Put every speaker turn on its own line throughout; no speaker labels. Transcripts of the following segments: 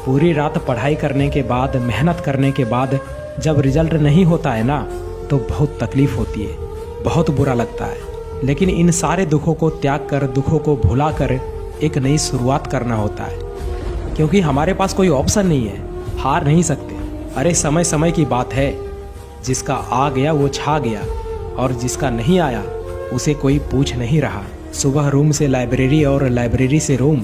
पूरी रात पढ़ाई करने के बाद, मेहनत करने के बाद जब रिजल्ट नहीं होता है ना, तो बहुत तकलीफ होती है, बहुत बुरा लगता है। लेकिन इन सारे दुखों को त्याग कर, दुखों को भुला कर एक नई शुरुआत करना होता है, क्योंकि हमारे पास कोई ऑप्शन नहीं है, हार नहीं सकते। अरे समय समय की बात है, जिसका आ गया वो छा गया, और जिसका नहीं आया उसे कोई पूछ नहीं रहा। सुबह रूम से लाइब्रेरी और लाइब्रेरी से रूम,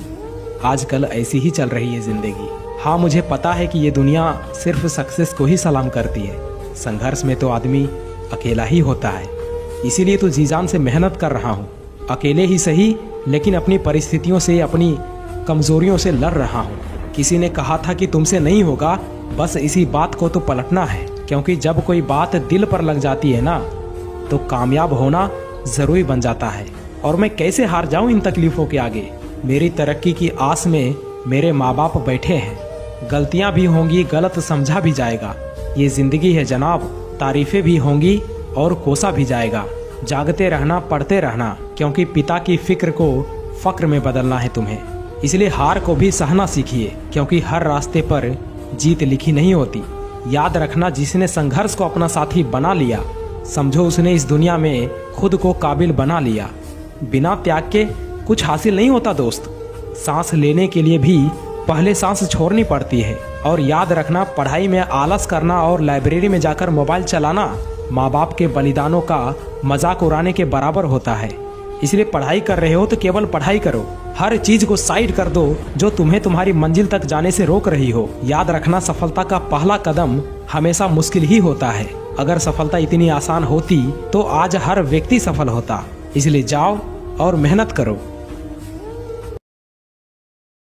आजकल ऐसी ही चल रही है ज़िंदगी। हाँ, मुझे पता है कि ये दुनिया सिर्फ सक्सेस को ही सलाम करती है, संघर्ष में तो आदमी अकेला ही होता है। इसीलिए तो जी जान से मेहनत कर रहा हूँ, अकेले ही सही, लेकिन अपनी परिस्थितियों से, अपनी कमज़ोरियों से लड़ रहा हूँ। किसी ने कहा था कि तुमसे नहीं होगा, बस इसी बात को तो पलटना है, क्योंकि जब कोई बात दिल पर लग जाती है ना, तो कामयाब होना ज़रूरी बन जाता है। और मैं कैसे हार जाऊँ इन तकलीफ़ों के आगे। मेरी तरक्की की आस में मेरे माँ बाप बैठे हैं, गलतियाँ भी होंगी, गलत समझा भी जाएगा, ये ज़िंदगी है जनाब, तारीफ़ें भी होंगी और कोसा भी जाएगा। जागते रहना, पढ़ते रहना, क्योंकि पिता की फिक्र को फ़क्र में बदलना है तुम्हें। इसलिए हार को भी सहना सीखिए, क्योंकि हर रास्ते पर जीत लिखी नहीं होती। याद रखना, जिसने संघर्ष को अपना साथी बना लिया, समझो उसने इस दुनिया में खुद को काबिल बना लिया। बिना त्याग के कुछ हासिल नहीं होता दोस्त। सांस लेने के लिए भी पहले सांस छोड़नी पड़ती है। और याद रखना, पढ़ाई में आलस करना और लाइब्रेरी में जाकर मोबाइल चलाना माँ बाप के बलिदानों का मजाक उड़ाने के बराबर होता है। इसलिए पढ़ाई कर रहे हो तो केवल पढ़ाई करो, हर चीज को साइड कर दो जो तुम्हें तुम्हारी मंजिल तक जाने से रोक रही हो। याद रखना, सफलता का पहला कदम हमेशा मुश्किल ही होता है। अगर सफलता इतनी आसान होती तो आज हर व्यक्ति सफल होता। इसलिए जाओ और मेहनत करो।